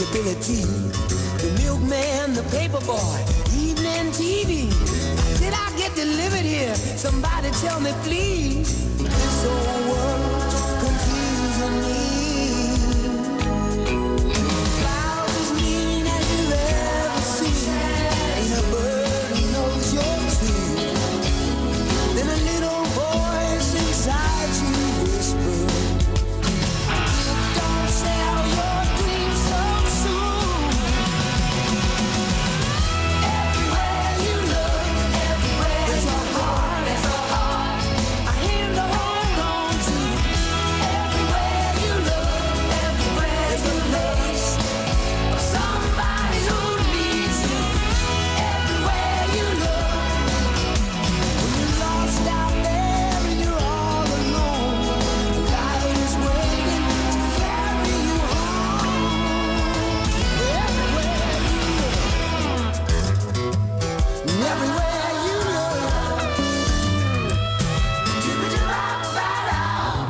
respectability. The milkman, the paper boy, evening TV. Did I get delivered here? Somebody tell me, please. This whole world's confusing me. Clouds as mean as you've ever seen. Ain't a bird who knows you're true. Then a little voice inside you whisper, don't sell your dreams so soon. Everywhere you look, everywhere there's a heart, a hand to hold on to. Everywhere you look, everywhere there's a place of somebody who needs you. Everywhere you look, when you're lost out there and you're all alone, God is waiting to carry you home. Everywhere you look, everywhere you look, give it your right out.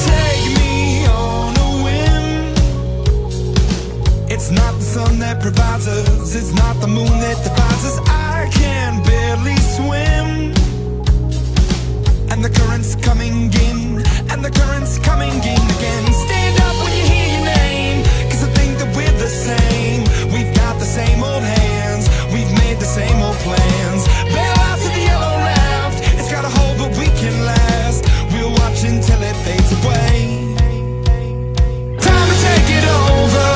Take me on a whim. It's not the sun that provides us, it's not the moon that divides us. I can barely swim, and the current's coming in, and the current's coming in again. Stand up when you hear your name, 'cause I think that we're the same. We've got the same old hands, we've made the same old plans. Bail out to the yellow raft, it's got a hole but we can last. We'll watch until it fades away. Time to take it over,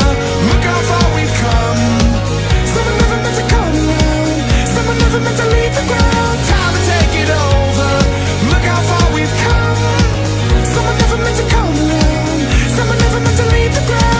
look how far we've come. Someone never meant to come around, someone never meant to leave the ground. Time to take it over, look how far we've come. Someone never meant to come around, someone never meant to leave the ground.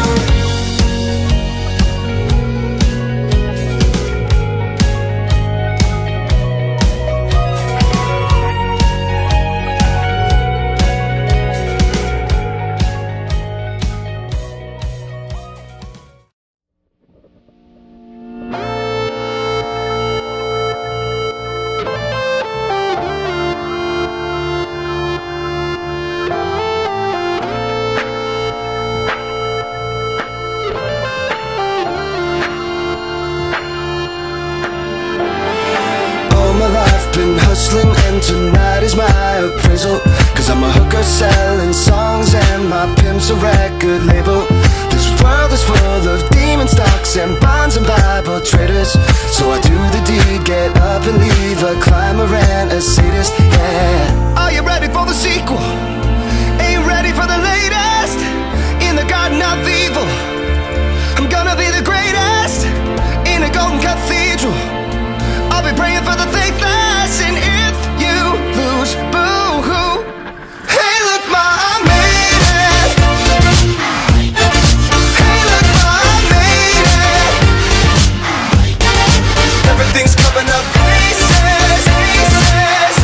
All my life been hustling and tonight is my appraisal. 'Cause I'm a hooker selling songs and my pimp's a record label. This world is full of demon stocks and bonds and Bible traders. So I do the deed, get up and leave a climber and a sadist, yeah. Are you ready for the sequel? Ain't ready for the latest? In the garden of evil, I'm gonna be the greatest. In a golden cathedral, I'll be praying for the faithless. And if you lose, boo-hoo. Hey, look, ma, I made it. Hey, look, ma, I made it. Everything's coming up places, places.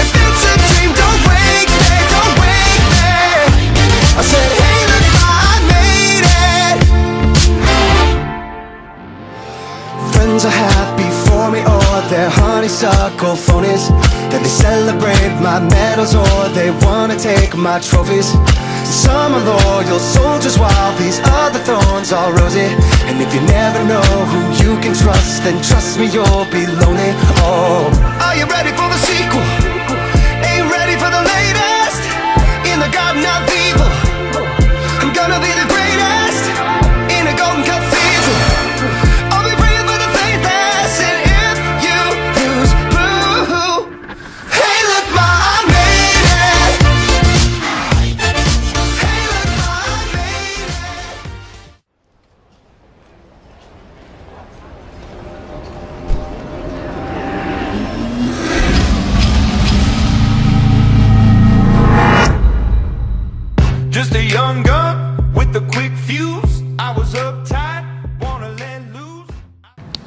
If it's a dream, don't wake me, don't wake me. I said, hey, look, ma, I made it. Friends are happy for me, or they're honeysuckle phonies. Then they celebrate my medals, or they wanna take my trophies. Some are loyal soldiers, while these other thorns are rosy. And if you never know who you can trust, then trust me, you'll be lonely. Oh, are you ready for the sequel? Ain't ready for the latest? In the garden of evil, I'm gonna be the greatest. In a golden cathedral, I'll be praying for the faithless. And if you lose, boo-hoo. Hey, look, ma, I made it. Hey, look, ma, I made it. Just a young gun with a quick fuse. I was uptight, wanna let loose.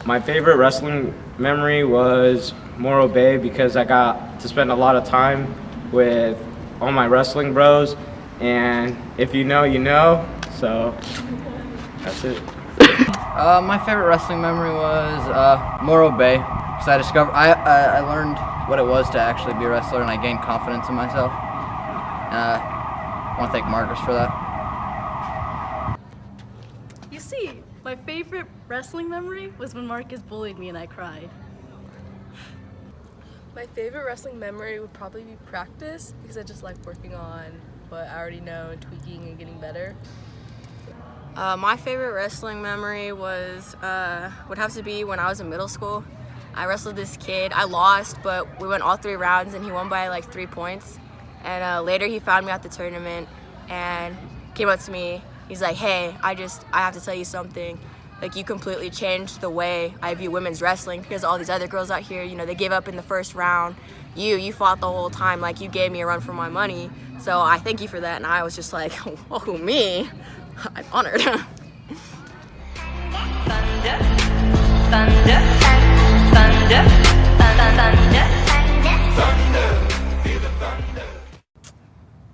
My favorite wrestling memory was Morro Bay because I got to spend a lot of time with all my wrestling bros, and if you know, you know. So that's it. My favorite wrestling memory was Morro Bay, because I learned what it was to actually be a wrestler, and I gained confidence in myself. I want to thank Marcus for that. You see, my favorite wrestling memory was when Marcus bullied me and I cried. My favorite wrestling memory would probably be practice, because I just like working on what I already know and tweaking and getting better. My favorite wrestling memory was would have to be when I was in middle school. I wrestled this kid. I lost, but we went all 3 rounds and he won by like 3 points. And later he found me at the tournament and came up to me. He's like, "Hey, I have to tell you something. Like, you completely changed the way I view women's wrestling, because all these other girls out here, you know, they gave up in the first round. You fought the whole time. Like, you gave me a run for my money. So I thank you for that." And I was just like, "Oh, me? I'm honored."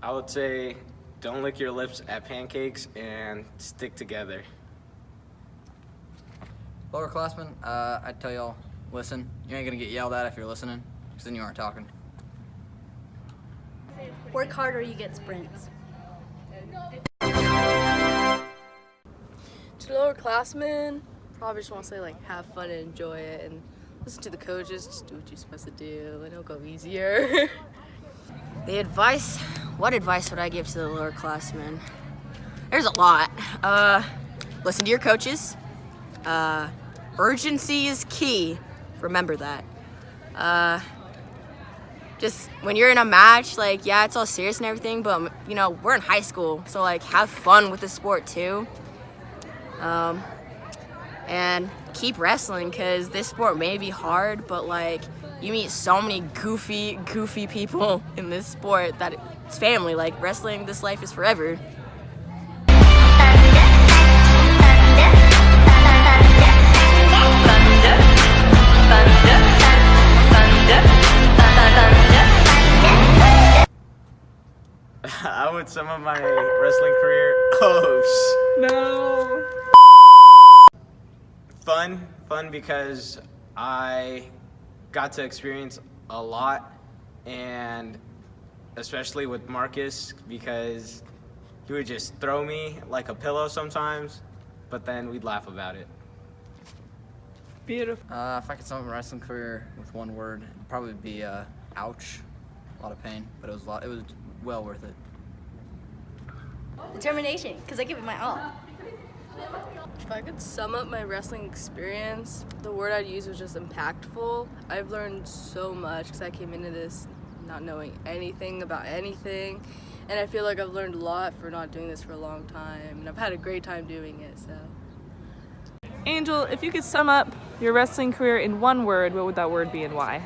I would say don't lick your lips at pancakes and stick together. Lowerclassmen, I'd tell y'all, listen. You ain't gonna get yelled at if you're listening, because then you aren't talking. Work hard or you get sprints. To lowerclassmen, probably just want to say like have fun and enjoy it and listen to the coaches, just do what you're supposed to do and it'll go easier. What advice would I give to the lowerclassmen? There's a lot. Listen to your coaches. Urgency is key. Remember that. Just when you're in a match, like, yeah, it's all serious and everything, but, you know, we're in high school, so, like, have fun with the sport, too. And keep wrestling, because this sport may be hard, but, like, you meet so many goofy people in this sport that it's family. Like, wrestling, this life is forever. I would sum up my wrestling career. No. Fun because I got to experience a lot, and especially with Marcus, because he would just throw me like a pillow sometimes, but then we'd laugh about it. Beautiful. If I could sum up my wrestling career with one word, it'd probably be ouch. A lot of pain, but it was well worth it. Determination, because I give it my all. If I could sum up my wrestling experience, the word I'd use was just impactful. I've learned so much because I came into this not knowing anything about anything, and I feel like I've learned a lot for not doing this for a long time, and I've had a great time doing it, so. Angel, if you could sum up your wrestling career in one word, what would that word be and why?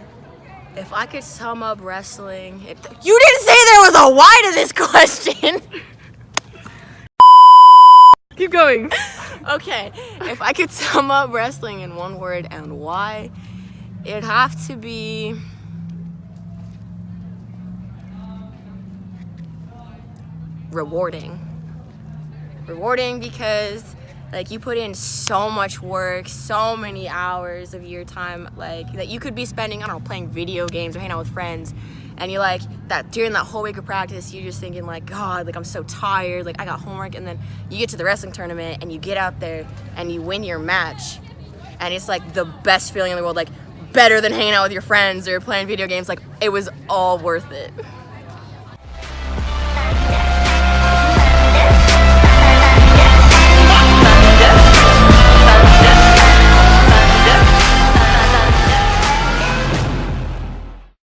If I could sum up wrestling, you didn't say there was a why to this question. Keep going. Okay, if I could sum up wrestling in one word and why, it'd have to be rewarding. Rewarding because, like, you put in so much work, so many hours of your time, like, that you could be spending, I don't know, playing video games or hanging out with friends, and you like that during that whole week of practice, you're just thinking like, God, like, I'm so tired, like, I got homework, and then you get to the wrestling tournament and you get out there and you win your match, and it's like the best feeling in the world, like better than hanging out with your friends or playing video games. Like, it was all worth it.